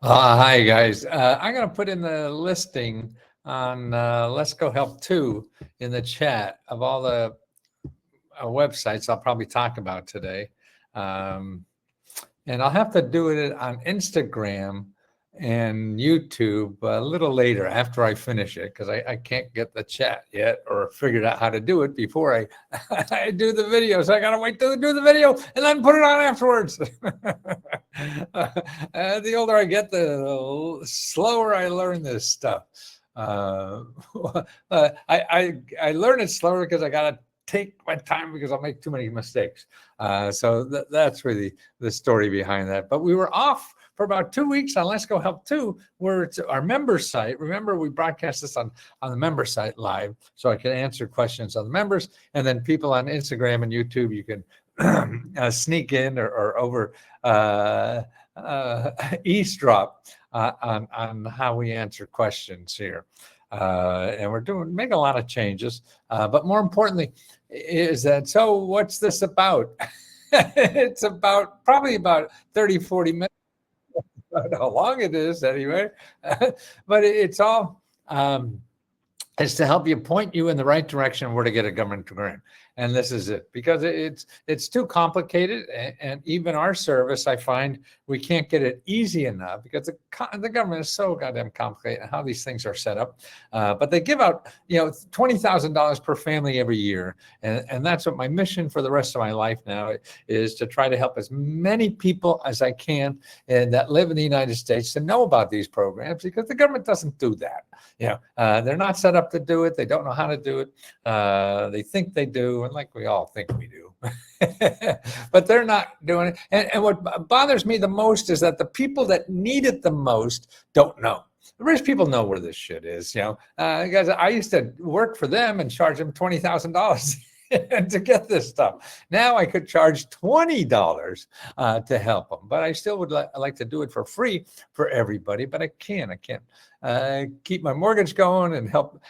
Hi guys. I'm going to put in the listing on Lesko Help 2 in the chat of all the websites I'll probably talk about today. And I'll have to do it on Instagram and YouTube a little later after I finish it because I can't get the chat yet or figured out how to do it before I, I do the video. So I got to wait to do the video and then put it on afterwards. The older I get, the slower I learn this stuff. I learn it slower because I got to take my time because I'll make too many mistakes. So that's really the story behind that. But we were off for about 2 weeks on Let's Go Help 2, where it's our member site. Remember, we broadcast this on the member site live, so I can answer questions on the members. And then people on Instagram and YouTube, you can sneak in or over eavesdrop on how we answer questions here. And we're making a lot of changes. But more importantly, is that, so what's this about? It's probably about 30, 40 minutes. I don't know how long it is anyway. But it's all is to help you point you in the right direction where to get a government grant. And this is it, because it's too complicated. And even our service, I find we can't get it easy enough because the government is so goddamn complicated how these things are set up. But they give out, $20,000 per family every year. And that's what my mission for the rest of my life now is, to try to help as many people as I can and that live in the United States to know about these programs, because the government doesn't do that. They're not set up to do it. They don't know how to do it. They think they do, and like we all think we do, but they're not doing it. And what bothers me the most is that the people that need it the most don't know. The rich people know where this shit is, because I used to work for them and charge them $20,000 to get this stuff. Now I could charge $20 to help them, but I still would like to do it for free for everybody, but I can't keep my mortgage going and help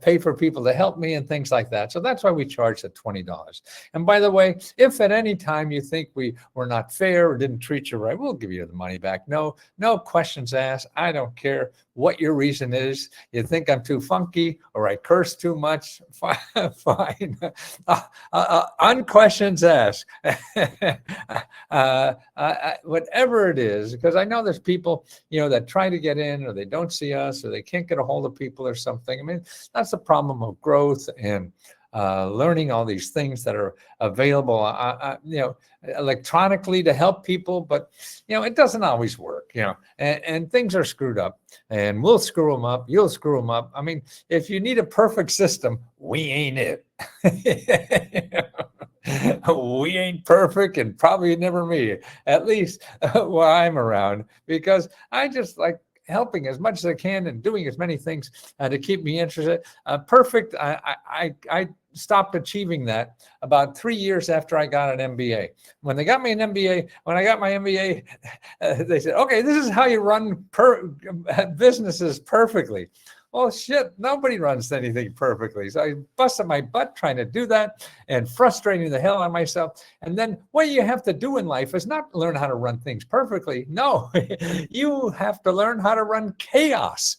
pay for people to help me and things like that. So that's why we charge the $20. And by the way, if at any time you think we were not fair or didn't treat you right, we'll give you the money back. No questions asked. I don't care what your reason is. You think I'm too funky or I curse too much? Fine. Unquestions asked. Whatever it is, because I know there's people, that try to get in, or they don't see us, or they can't get a hold of people or something. I mean, that's the problem of growth and learning all these things that are available, electronically to help people, but it doesn't always work, and things are screwed up, and we'll screw them up. You'll screw them up. I mean, if you need a perfect system, we ain't it. We ain't perfect, and probably never me, at least while I'm around, because I just like helping as much as I can and doing as many things to keep me interested. Perfect. I stopped achieving that about 3 years after I got an MBA. When they got me an MBA, when I got my MBA, they said, okay, this is how you run businesses perfectly. Well, shit, nobody runs anything perfectly. So I busted my butt trying to do that and frustrating the hell out of myself. And then what you have to do in life is not learn how to run things perfectly. No, you have to learn how to run chaos.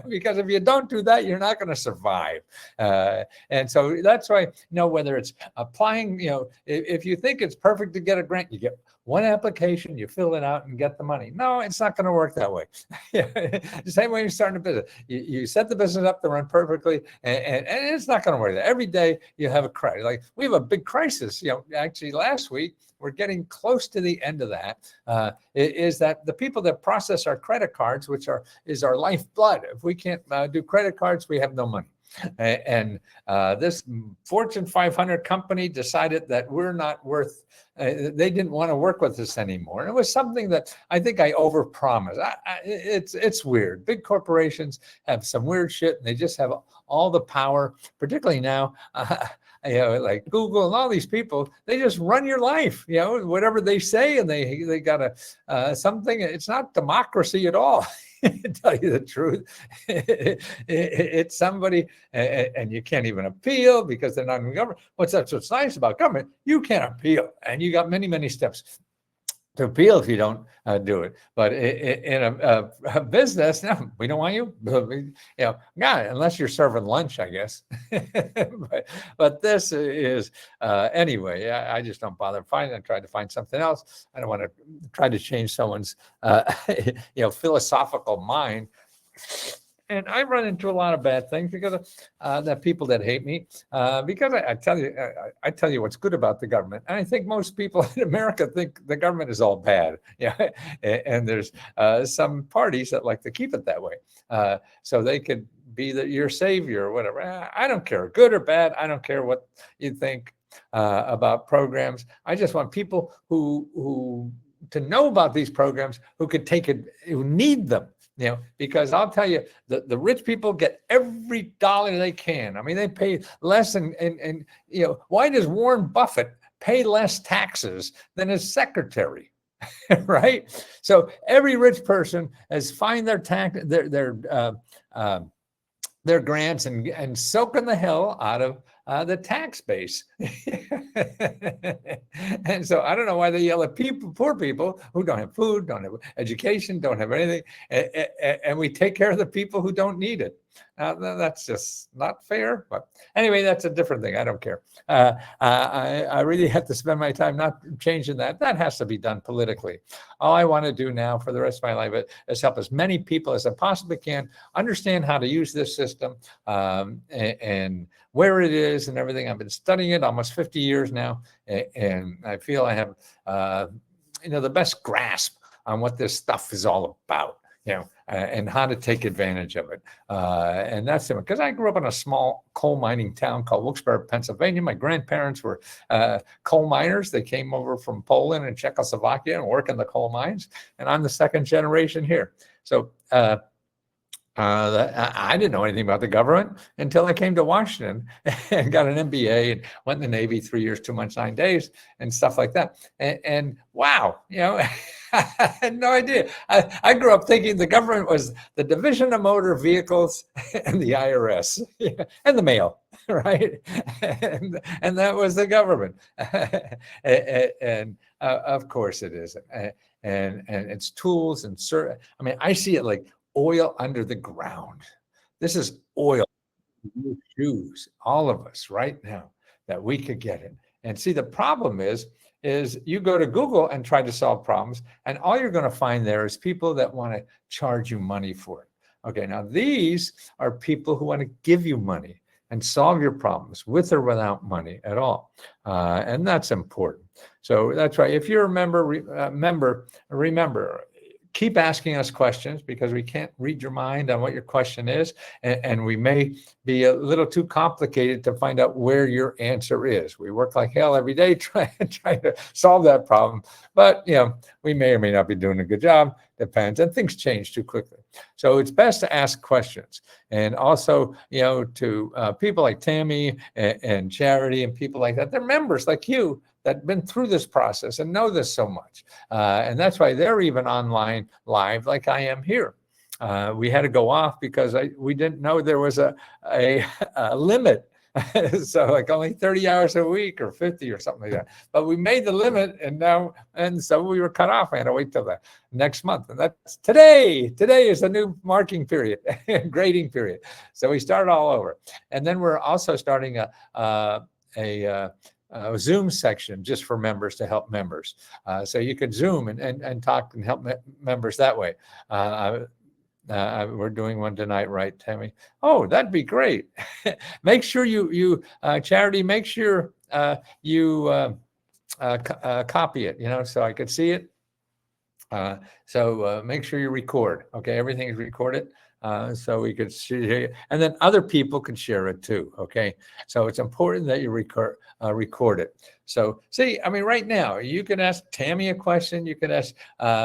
Because if you don't do that, you're not going to survive. And so that's why, whether it's applying, if you think it's perfect to get a grant, you get one application, you fill it out and get the money. No, it's not going to work that way. The same way you're starting a business. You set the business up to run perfectly, and it's not going to work. Every day you have a crisis. Like we have a big crisis. Actually last week, we're getting close to the end of that, is that the people that process our credit cards, which is our lifeblood. If we can't do credit cards, we have no money. And this Fortune 500 company decided that we're not worth, they didn't want to work with us anymore. And it was something that I think I overpromised. It's weird. Big corporations have some weird shit, and they just have all the power, particularly now. Like Google and all these people, they just run your life, whatever they say, and they got something. It's not democracy at all. To tell you the truth, it's somebody, and you can't even appeal because they're not in government. What's nice about government? You can't appeal, and you got many steps to appeal if you don't do it. But in a business, no, we don't want you. Yeah, unless you're serving lunch, I guess. but this is anyway. I just don't bother finding. I try to find something else. I don't want to try to change someone's philosophical mind. And I run into a lot of bad things because of the people that hate me. Because I tell you what's good about the government. And I think most people in America think the government is all bad. Yeah, and there's some parties that like to keep it that way, so they could be your savior or whatever. I don't care, good or bad. I don't care what you think about programs. I just want people who to know about these programs, who could take it, who need them. Because I'll tell you, the rich people get every dollar they can. I mean, they pay less, and why does Warren Buffett pay less taxes than his secretary? Right? So every rich person has find their grants and soaking the hell out of the tax base. And so I don't know why they yell at poor people who don't have food, don't have education, don't have anything, and we take care of the people who don't need it. That's just not fair. But anyway, that's a different thing. I don't care. I really have to spend my time not changing that. That has to be done politically. All I want to do now for the rest of my life is help as many people as I possibly can understand how to use this system, and where it is and everything. I've been studying it almost 50 years now, and I feel I have the best grasp on what this stuff is all about. And how to take advantage of it. And that's it. Because I grew up in a small coal mining town called Wilkes-Barre, Pennsylvania. My grandparents were coal miners. They came over from Poland and Czechoslovakia and work in the coal mines. And I'm the second generation here. So I didn't know anything about the government until I came to Washington and got an MBA and went in the Navy 3 years, 2 months, 9 days and stuff like that. And wow, I had no idea. I grew up thinking the government was the Division of Motor Vehicles and the IRS and the mail, right? And that was the government. And of course it isn't. And it's tools and I see it like oil under the ground. This is oil. Shoes, all of us right now, that we could get it. And see, the problem is you go to Google and try to solve problems, and all you're going to find there is people that want to charge you money for it. Okay, now these are people who want to give you money and solve your problems with or without money at all. And that's important. So that's right. If you're a member, remember, keep asking us questions, because we can't read your mind on what your question is. And we may be a little too complicated to find out where your answer is. We work like hell every day trying to solve that problem. But, we may or may not be doing a good job. Depends. And things change too quickly. So it's best to ask questions. And also, to people like Tammy and Charity and people like that, they're members like you that have been through this process and know this so much. And that's why they're even online live like I am here. We had to go off because we didn't know there was a limit. So like only 30 hours a week or 50 or something like that. But we made the limit, and so we were cut off. I had to wait till the next month. And that's today. Today is the new marking period, grading period. So we start all over. And then we're also starting a Zoom section just for members to help members. So you could Zoom and talk and help members that way. We're doing one tonight, right, Tammy? Oh, that'd be great. Make sure you Charity, make sure you copy it, so I could see it. So make sure you record. Okay, everything is recorded. So we could share it, and then other people can share it too. Okay, so it's important that you record it. So see, right now you can ask Tammy a question, you can ask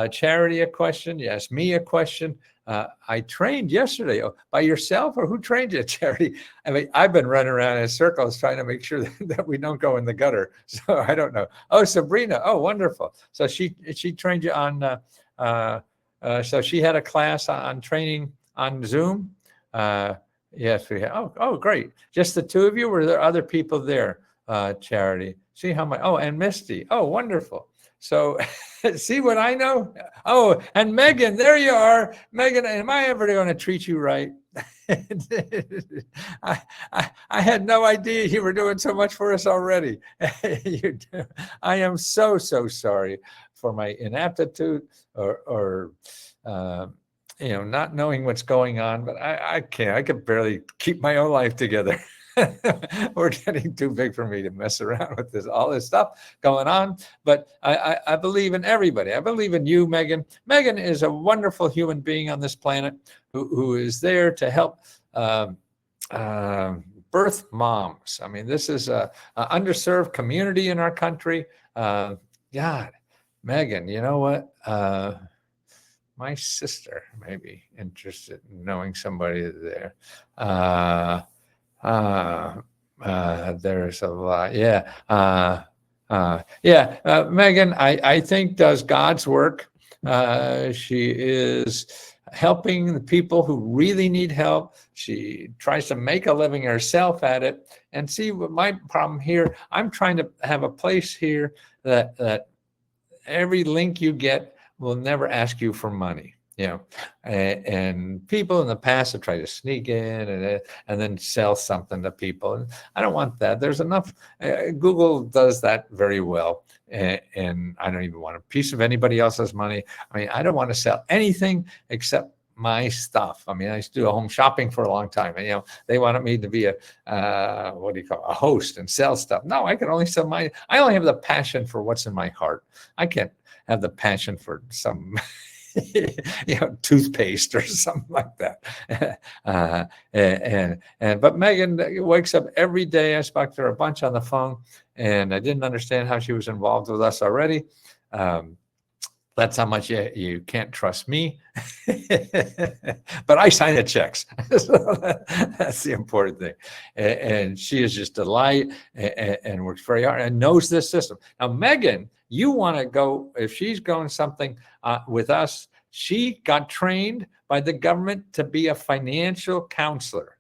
Charity a question, you ask me a question. I trained yesterday. By yourself, or who trained you, Charity? I've been running around in circles trying to make sure that we don't go in the gutter. So I don't know. Oh, Sabrina. Oh, wonderful. So she trained you on. So she had a class on training on Zoom. Yes, we have. Oh, great. Just the two of you? Were there other people there, Charity? See how much? Oh, and Misty. Oh, wonderful. So see what I know? Oh, and Megan, there you are. Megan, am I ever going to treat you right? I had no idea you were doing so much for us already. I am so sorry for my inaptitude or not knowing what's going on, but I can't. I could barely keep my own life together. We're getting too big for me to mess around with all this stuff going on. But I believe in everybody. I believe in you, Megan. Megan is a wonderful human being on this planet who is there to help birth moms. I mean, this is a underserved community in our country. God, Megan, you know what? My sister may be interested in knowing somebody there. There's a lot. Yeah. Megan, I think does God's work. She is helping the people who really need help. She tries to make a living herself at it. And see, what my problem here, I'm trying to have a place here that every link you get will never ask you for money. And people in the past have tried to sneak in and then sell something to people. And I don't want that. There's enough. Google does that very well. And I don't even want a piece of anybody else's money. I mean, I don't want to sell anything except my stuff. I mean, I used to do home shopping for a long time, and they wanted me to be a host and sell stuff. No, I can only sell I only have the passion for what's in my heart. I can't have the passion for some toothpaste or something like that. But Megan wakes up every day. I spoke to her a bunch on the phone, and I didn't understand how she was involved with us already. That's how much you can't trust me. But I sign the checks. So that's the important thing. And she is just a delight and works very hard and knows this system. Now, Megan, you want to go, if she's going something with us, she got trained by the government to be a financial counselor.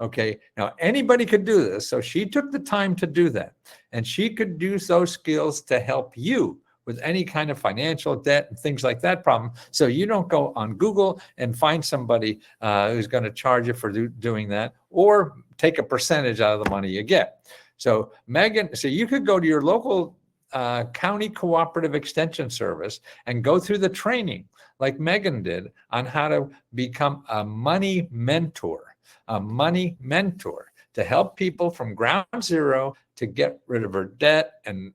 Okay, now anybody could do this. So she took the time to do that. And she could use those skills to help you with any kind of financial debt and things like that problem. So you don't go on Google and find somebody who's going to charge you for doing that or take a percentage out of the money you get. So Megan, so you could go to your local county cooperative extension service and go through the training like Megan did on how to become a money mentor to help people from ground zero to get rid of her debt and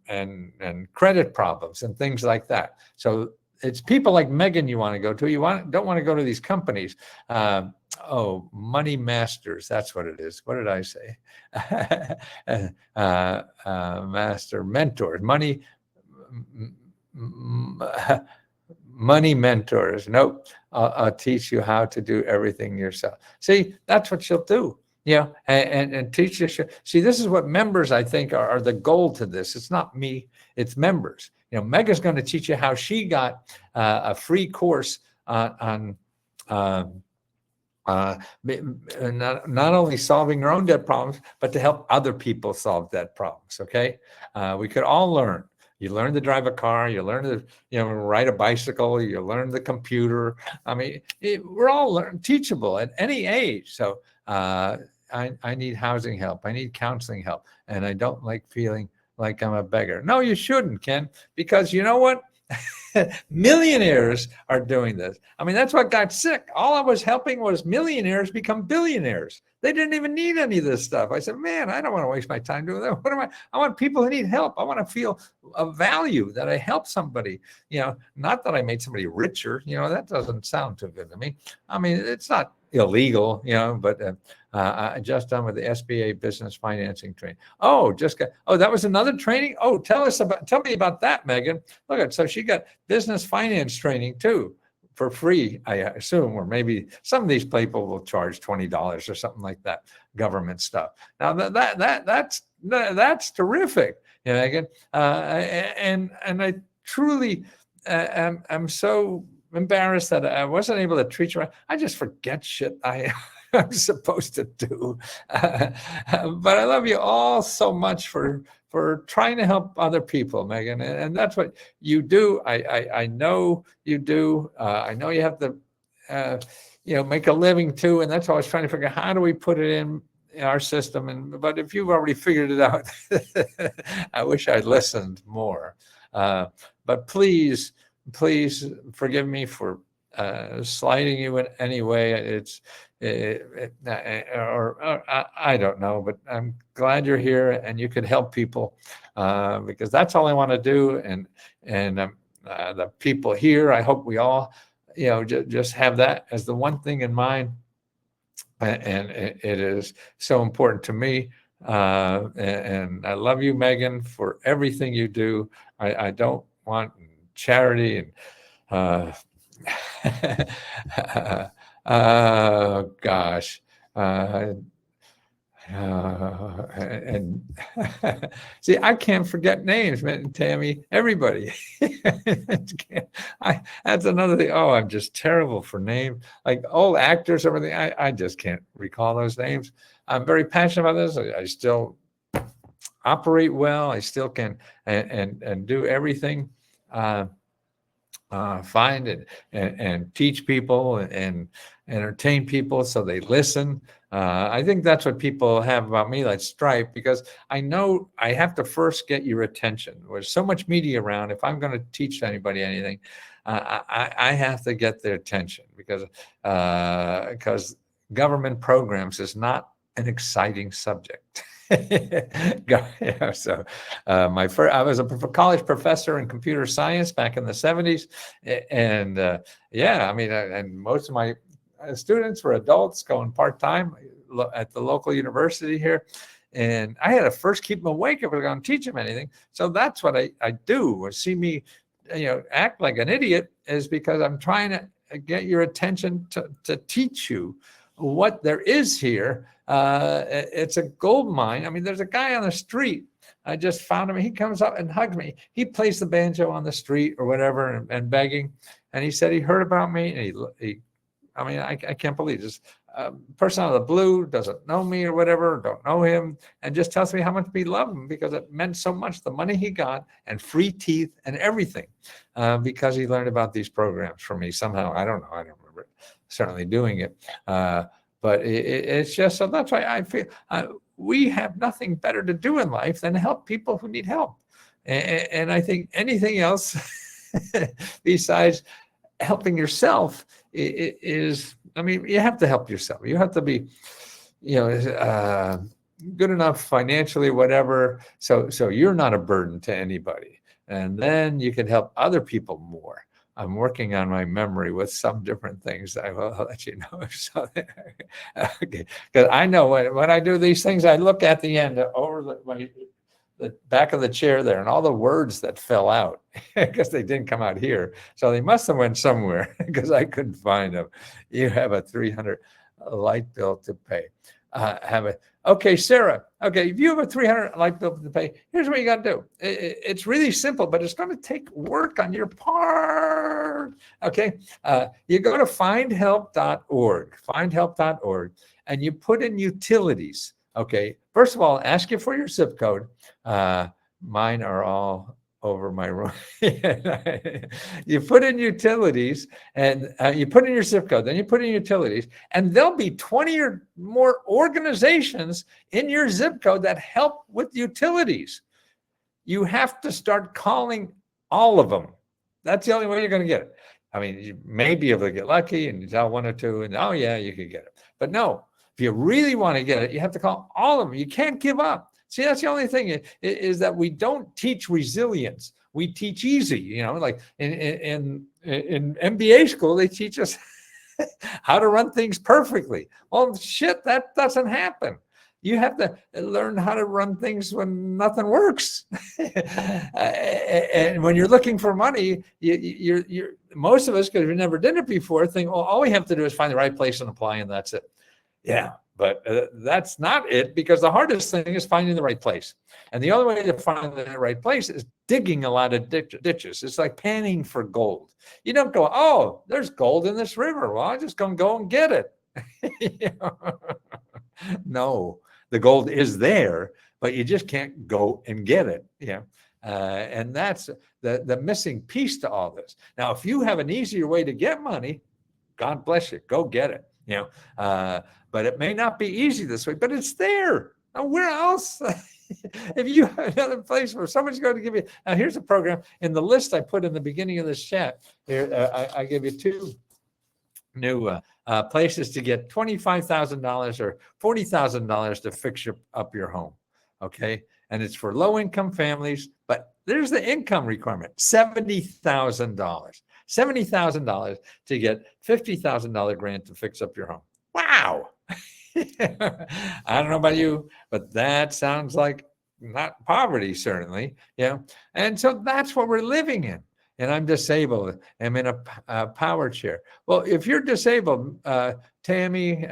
credit problems and things like that. So it's people like Megan you want to go to. Don't want to go to these companies. Money masters. That's what it is. What did I say? Master mentors. Money mentors. Nope. I'll teach you how to do everything yourself. See, that's what she'll do. And teach you. See, this is what members, I think, are the goal to this. It's not me, it's members. Mega's going to teach you how she got a free course on not only solving her own debt problems, but to help other people solve debt problems. Okay, we could all learn. You learn to drive a car, you learn to, ride a bicycle, you learn the computer. I mean, we're all teachable at any age. So I need housing help. I need counseling help. And I don't like feeling like I'm a beggar. No, you shouldn't, Ken, because you know what? Millionaires are doing this. I mean, that's what got sick. All I was helping was millionaires become billionaires. They didn't even need any of this stuff. I said, man, I don't want to waste my time doing that. I want people who need help. I want to feel a value that I helped somebody, not that I made somebody richer. That doesn't sound too good to me. I mean, it's not illegal, but I just done with the SBA business financing training. That was another training. Tell me about that, Megan. Look, so she got business finance training too for free, I assume, or maybe some of these people will charge $20 or something like that, government stuff. Now that's terrific, Megan. And I truly am so embarrassed that I wasn't able to treat you right. I just forget shit. I'm supposed to do. But I love you all so much for trying to help other people, Megan, and that's what you do. I know you do. I know you have to, make a living too, and that's why I was trying to figure out how do we put it in our system. But if you've already figured it out, I wish I'd listened more. But please forgive me for slighting you in any way. I don't know, but I'm glad you're here and you could help people, because that's all I want to do. And the people here, I hope we all, just have that as the one thing in mind. And it is so important to me. And I love you, Megan, for everything you do. I don't want charity and gosh. And see, I can't forget names, man, Tammy, everybody. That's another thing. Oh, I'm just terrible for names, like old actors, everything. I just can't recall those names. I'm very passionate about this. I still operate well. I still can and do everything. Find and teach people and entertain people so they listen. I think that's what people have about me, like Stripe, because I know I have to first get your attention. There's so much media around. If I'm going to teach anybody anything, I have to get their attention because government programs is not an exciting subject. So I was a college professor in computer science back in the 70s, and and most of my students were adults going part-time at the local university here, and I had to first keep them awake if I was going to teach them anything. So that's what I do. See me act like an idiot is because I'm trying to get your attention to teach you what there is here. It's a gold mine. I mean, there's a guy on the street. I just found him. He comes up and hugs me. He plays the banjo on the street or whatever and begging. And he said he heard about me. And I can't believe this. Person out of the blue doesn't know me or whatever, don't know him, and just tells me how much we love him because it meant so much, the money he got and free teeth and everything, because he learned about these programs from me somehow. I don't know. I don't remember certainly doing it. But it's just, so that's why I feel we have nothing better to do in life than help people who need help. And I think anything else besides helping yourself is, you have to help yourself. You have to be, good enough financially, whatever. So you're not a burden to anybody. And then you can help other people more. I'm working on my memory with some different things. I will let you know. So, okay, because I know when I do these things, I look at the end over the back of the chair there and all the words that fell out because they didn't come out here. So they must have went somewhere because I couldn't find them. You have a $300 light bill to pay. Okay, Sarah. Okay, if you have a $300 light bill to pay, here's what you got to do. It's really simple, but it's going to take work on your part. Okay, you go to findhelp.org, and you put in utilities. Okay, first of all, ask you for your zip code. Mine are all over my room. You put in utilities and you put in your zip code, then you put in utilities, and there'll be 20 or more organizations in your zip code that help with utilities. You have to start calling all of them. That's the only way you're going to get it. You may be able to get lucky and you tell one or two and, oh yeah, you could get it. But no, if you really want to get it, you have to call all of them. You can't give up. See, that's the only thing is that we don't teach resilience. We teach easy, like in MBA school, they teach us how to run things perfectly. Well, shit, that doesn't happen. You have to learn how to run things when nothing works. And when you're looking for money, you're most of us, because we never did it before, think, well, all we have to do is find the right place and apply, and that's it. Yeah. But that's not it, because the hardest thing is finding the right place. And the only way to find the right place is digging a lot of ditches. It's like panning for gold. You don't go, oh, there's gold in this river. Well, I'm just going to go and get it. You know? No, the gold is there, but you just can't go and get it. And that's the missing piece to all this. Now, if you have an easier way to get money, God bless you, go get it. But it may not be easy this way, but it's there. Now, where else? If you have another place where somebody's going to give you, now here's a program in the list I put in the beginning of this chat. Here, I give you two new places to get $25,000 or $40,000 to fix up your home. Okay. And it's for low income families, but there's the income requirement, $70,000. $70,000 to get $50,000 grant to fix up your home. Wow. I don't know about you, but that sounds like not poverty, certainly. And so that's what we're living in. And I'm disabled. I'm in a power chair. Well, if you're disabled, Tammy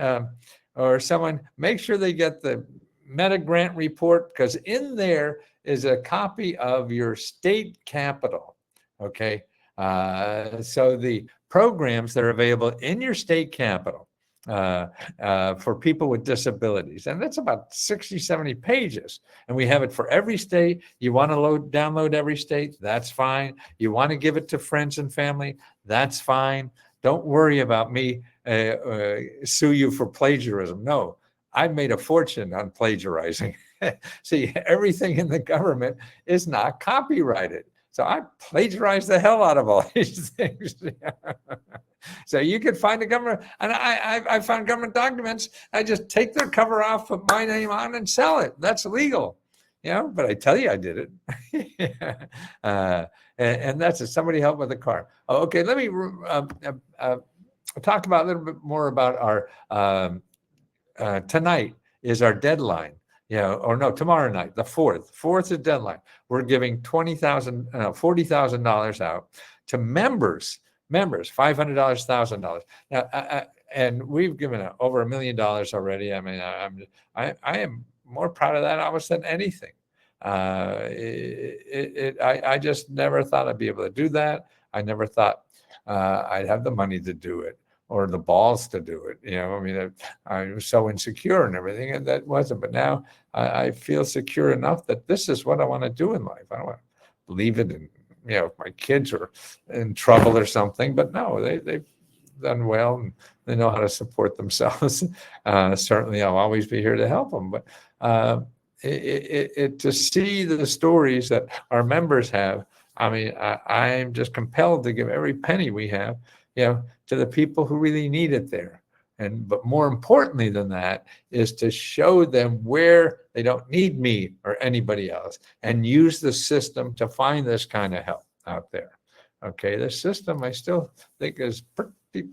or someone, make sure they get the Meta Grant report, because in there is a copy of your state capital. Okay. So the programs that are available in your state capital for people with disabilities, and that's about 60, 70 pages. And we have it for every state. You want to download every state, that's fine. You want to give it to friends and family, that's fine. Don't worry about me sue you for plagiarism. No, I've made a fortune on plagiarizing. See, everything in the government is not copyrighted. So I plagiarized the hell out of all these things. So you can find the government, and I found government documents. I just take their cover off, put my name on, and sell it. That's illegal, but I tell you I did it. And that's it. Somebody help with the car. Oh, okay, let me talk about a little bit more about our tonight is our deadline. Or no, tomorrow night, the 4th. 4th is deadline. We're giving $40,000 out to members, $500, $1,000. Now, and we've given over $1 million already. I mean, I am more proud of that almost than anything. I just never thought I'd be able to do that. I never thought I'd have the money to do it, or the balls to do it. I mean, I was so insecure and everything, and that wasn't. But now I feel secure enough that this is what I want to do in life. I don't want to leave it in, if my kids are in trouble or something. But no, they've done well, and they know how to support themselves. Certainly, I'll always be here to help them. But to see the stories that our members have, I mean, I'm just compelled to give every penny we have, to the people who really need it there. But more importantly than that is to show them where they don't need me or anybody else, and use the system to find this kind of help out there. Okay, the system I still think is pretty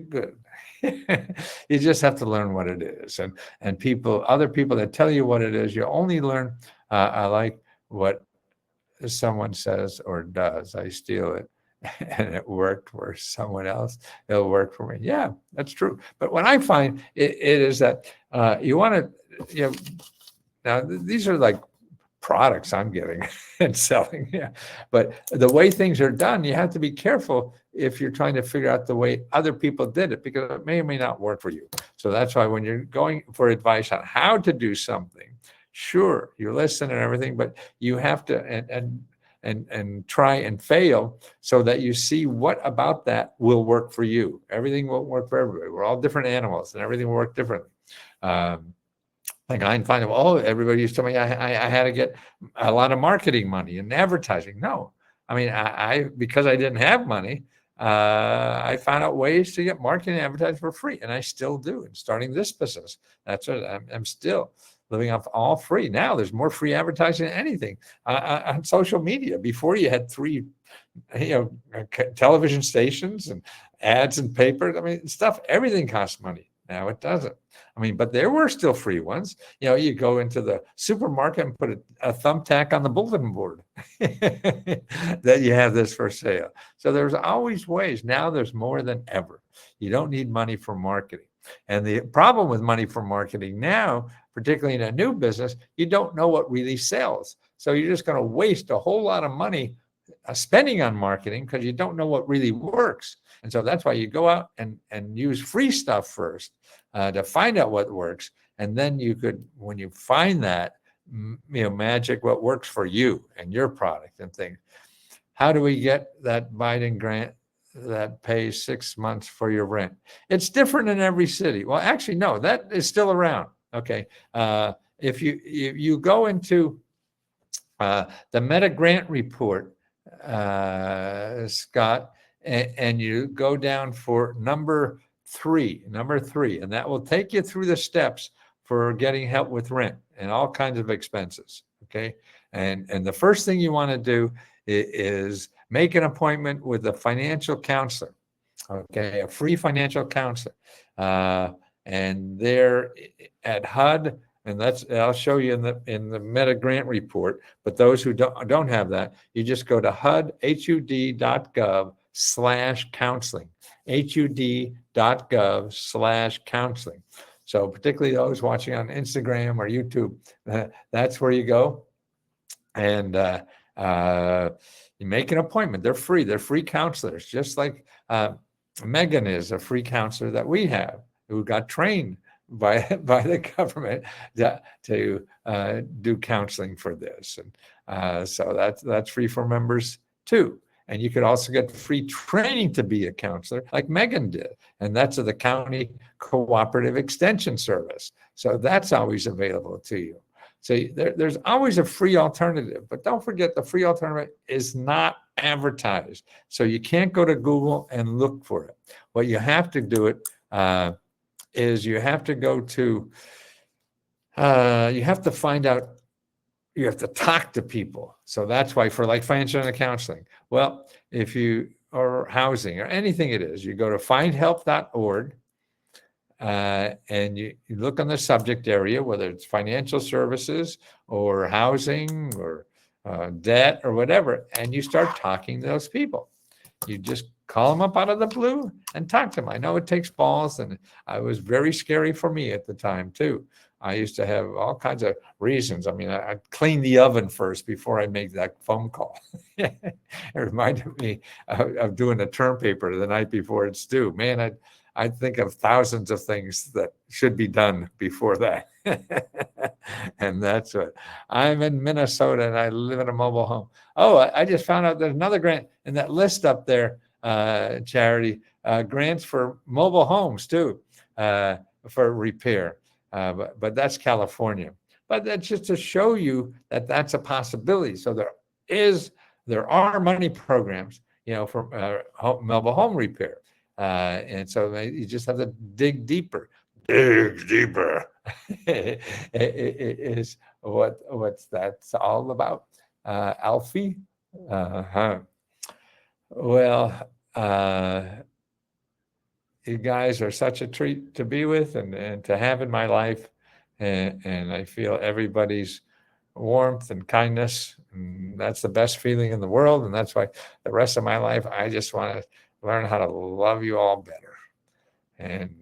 good. You just have to learn what it is, and other people that tell you what it is, you only learn. I like what someone says or does. I steal it. And it worked for someone else, it'll work for me. Yeah, that's true. But what I find it is that you want to, now these are like products I'm getting and selling. Yeah. But the way things are done, you have to be careful if you're trying to figure out the way other people did it, because it may or may not work for you. So that's why when you're going for advice on how to do something, sure, you listen and everything, but you have to, and try and fail so that you see what about that will work for you. Everything won't work for everybody. We're all different animals, and everything will work differently. Like I find, everybody used to tell me I had to get a lot of marketing money and advertising. No, I mean, I because I didn't have money, I found out ways to get marketing and advertising for free, and I still do. And starting this business, that's what I'm still living off all free. Now there's more free advertising than anything on social media. Before you had 3, television stations and ads and paper. I mean, everything costs money. Now it doesn't. I mean, but there were still free ones. You go into the supermarket and put a thumbtack on the bulletin board that you have this for sale. So there's always ways. Now there's more than ever. You don't need money for marketing. And the problem with money for marketing now, particularly in a new business, you don't know what really sells. So you're just going to waste a whole lot of money spending on marketing because you don't know what really works. And so that's why you go out and use free stuff first to find out what works. And then you could, when you find that, magic what works for you and your product and things. How do we get that Biden grant that pays 6 months for your rent? It's different in every city. Well, actually, no, that is still around. Okay. If you go into the Meta Grant report, Scott, and you go down for number three, and that will take you through the steps for getting help with rent and all kinds of expenses. Okay. And the first thing you want to do is make an appointment with a financial counselor. Okay. A free financial counselor. And they're at HUD, and I'll show you in the Meta Grant report. But those who don't have that, you just go to hud.gov/counseling, hud.gov/counseling. So particularly those watching on Instagram or YouTube, that's where you go, and you make an appointment. They're free. They're free counselors, just like Megan is a free counselor that we have, who got trained by the government to do counseling for this. And so that's free for members too. And you could also get free training to be a counselor, like Megan did. And that's the County Cooperative Extension Service. So that's always available to you. So there's always a free alternative. But don't forget, the free alternative is not advertised. So you can't go to Google and look for it. What you have to do is you have to go to, you have to find out, you have to talk to people. So that's why for like financial and counseling, well, if you, or housing or anything it is, you go to findhelp.org and you look on the subject area, whether it's financial services or housing or debt or whatever, and you start talking to those people. You just call them up out of the blue and talk to them. I know it takes balls, and it was very scary for me at the time too. I used to have all kinds of reasons. I mean, I'd clean the oven first before I make that phone call. It reminded me of doing a term paper the night before it's due. Man, I'd think of thousands of things that should be done before that. And that's what, I'm in Minnesota and I live in a mobile home. Oh, I just found out there's another grant in that list up there, Charity, grants for mobile homes too, for repair. But that's California. But that's just to show you that that's a possibility. So there are money programs, for mobile home repair. And so you just have to dig deeper. Dig deeper is what's that's all about. Alfie? Well, you guys are such a treat to be with and to have in my life. And I feel everybody's warmth and kindness. And that's the best feeling in the world. And that's why the rest of my life, I just want to learn how to love you all better and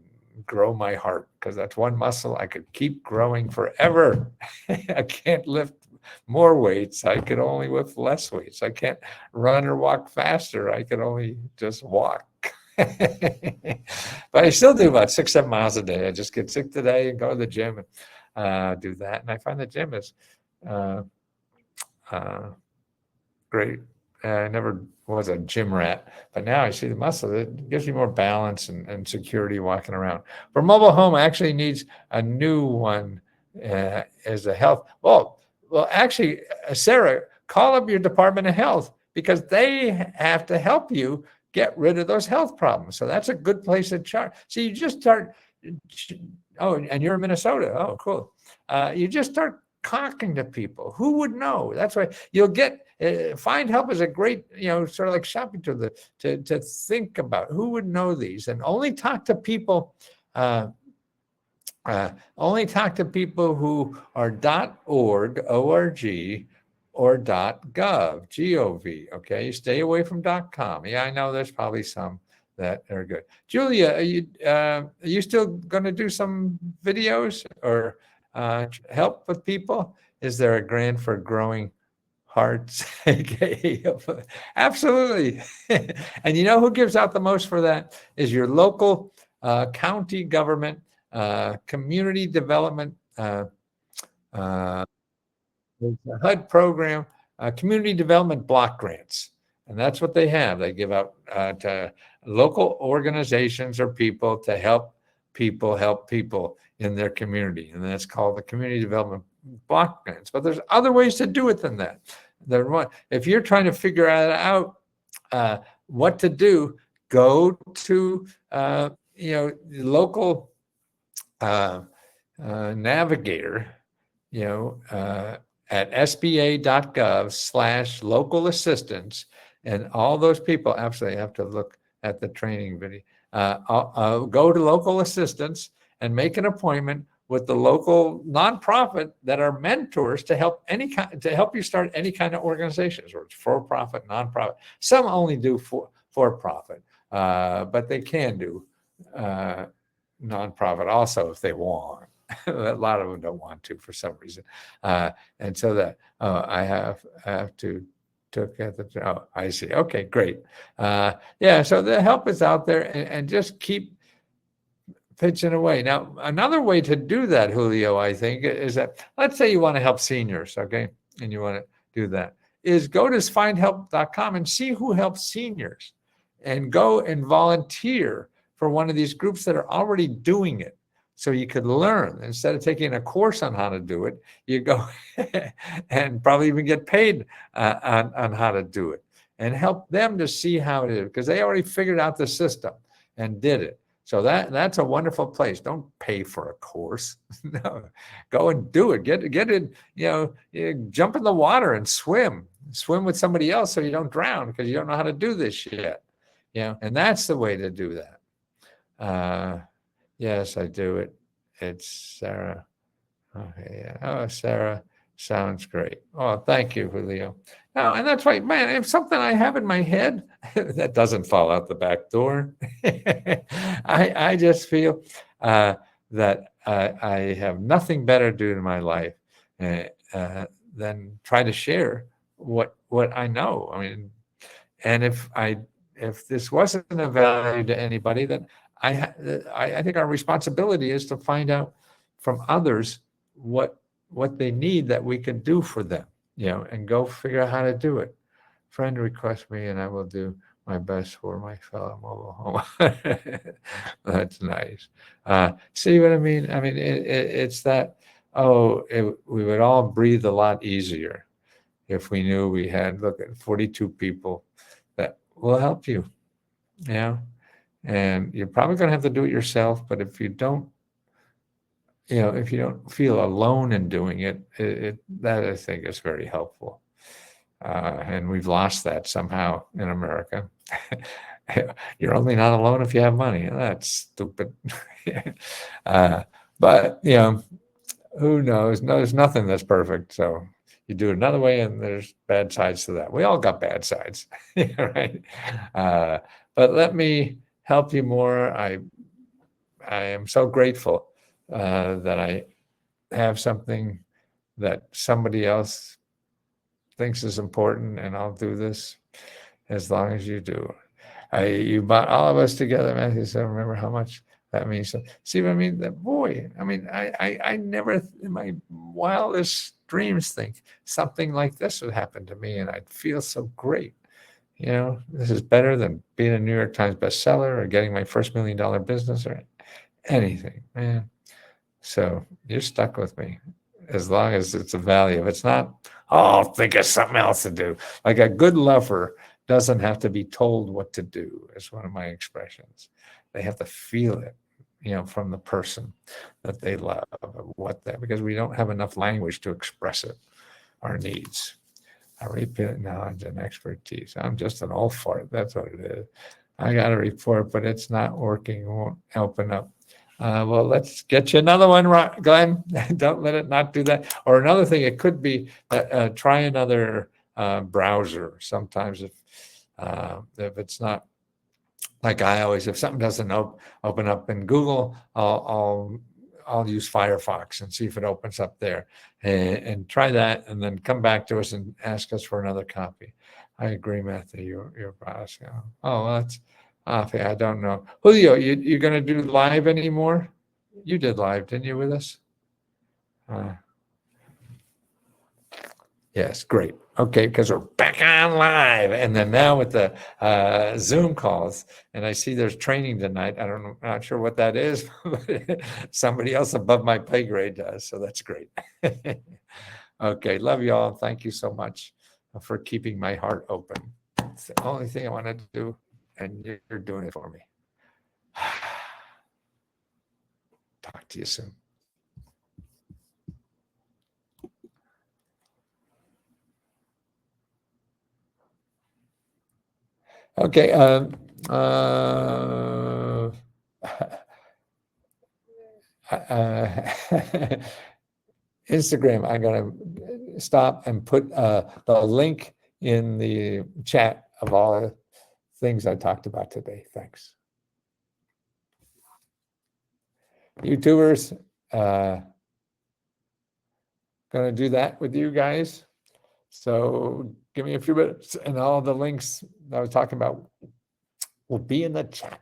grow my heart, because that's one muscle I could keep growing forever. I can't lift more weights. I could only lift less weights. I can't run or walk faster. I can only just walk. But I still do about 6-7 miles a day. I just get sick today and go to the gym and do that. And I find the gym is great. I never was a gym rat, but now I see the muscle. It gives me more balance and security walking around. For mobile home, actually needs a new one as a health. Well, actually, Sarah, call up your Department of Health, because they have to help you get rid of those health problems. So that's a good place to start. So you just start. Oh, and you're in Minnesota. Oh, cool. You just start talking to people. Who would know? That's why you'll get. Find Help is a great, sort of like shopping to think about who would know these, and only talk to people. Only talk to people who are .org, O-R-G, or .gov, G-O-V. Okay, stay away from .com. Yeah, I know there's probably some that are good. Julia, are you still going to do some videos or help with people? Is there a grant for growing hearts. Absolutely. And you know who gives out the most for that is your local county government, community development, uh, there's a HUD program, community development block grants. And that's what they have. They give out to local organizations or people to help people in their community. And that's called the community development block grants. But there's other ways to do it than that. If you're trying to figure out what to do, go to local navigator, at sba.gov/local assistance, and all those people absolutely have to look at the training video. Go to local assistance and make an appointment with the local nonprofit that are mentors to help you start any kind of organizations, or it's for-profit, nonprofit. Some only do for-profit, but they can do nonprofit also if they want. A lot of them don't want to for some reason, and so that I have to took at the. Oh, I see. Okay, great. Yeah, so the help is out there, and just keep pitching away. Now, another way to do that, Julio, I think, is that let's say you want to help seniors, okay, and you want to do that, is go to findhelp.com and see who helps seniors, and go and volunteer for one of these groups that are already doing it. So you could learn instead of taking a course on how to do it, you go and probably even get paid on how to do it, and help them to see how it is, because they already figured out the system and did it. So that's a wonderful place. Don't pay for a course. No, go and do it. Get in, jump in the water and swim with somebody else so you don't drown because you don't know how to do this yet. And that's the way to do that. Yes, I do it. It's Sarah. Okay, yeah. Oh, Sarah, sounds great. Oh, thank you, Julio. No, and that's right, man. If something I have in my head that doesn't fall out the back door, I just feel that I have nothing better to do in my life than try to share what I know. I mean, and if this wasn't of value to anybody, then I think our responsibility is to find out from others what they need that we can do for them, and go figure out how to do it. Friend request me and I will do my best for my fellow mobile home. That's nice. See what I mean? I mean, it's that, we would all breathe a lot easier if we knew we had, look at 42 people that will help you, and you're probably going to have to do it yourself. But if you don't, if you don't feel alone in doing it, that I think is very helpful. And we've lost that somehow in America. You're only not alone if you have money. That's stupid. But who knows? No, there's nothing that's perfect. So you do it another way, and there's bad sides to that. We all got bad sides, right? But let me help you more. I am so grateful that I have something that somebody else thinks is important, and I'll do this as long as you do. You brought all of us together, Matthew. So remember how much that means. So, see what I mean? That boy. I mean, I never in my wildest dreams think something like this would happen to me, and I'd feel so great. This is better than being a New York Times bestseller or getting my first $1 million business or anything, man. So you're stuck with me as long as it's a value. If it's not, I'll think of something else to do. Like a good lover doesn't have to be told what to do, is one of my expressions. They have to feel it, from the person that they love, because we don't have enough language to express it, our needs. I repeat knowledge and expertise. I'm just an old fart. That's what it is. I got a report, but it's not working. It won't open up. Well, let's get you another one, Glenn. Don't let it not do that. Or another thing, it could be try another browser. Sometimes if it's not, like I always, if something doesn't open up in Google, I'll I'll use Firefox and see if it opens up there, and try that, and then come back to us and ask us for another copy. I agree, Matthew. Your boss. Oh, that's okay. I don't know. Julio, you're going to do live anymore? You did live, didn't you, with us? Yes, great. Okay, because we're back on live, and then now with the Zoom calls, and I see there's training tonight. I don't know, not sure what that is, but somebody else above my pay grade does, so that's great. Okay, love you all. Thank you so much for keeping my heart open. It's the only thing I want to do, and you're doing it for me. Talk to you soon. Okay. Instagram, I'm going to stop and put the link in the chat of all the things I talked about today. Thanks. YouTubers, going to do that with you guys. So give me a few minutes, and all the links I was talking about will be in the chat.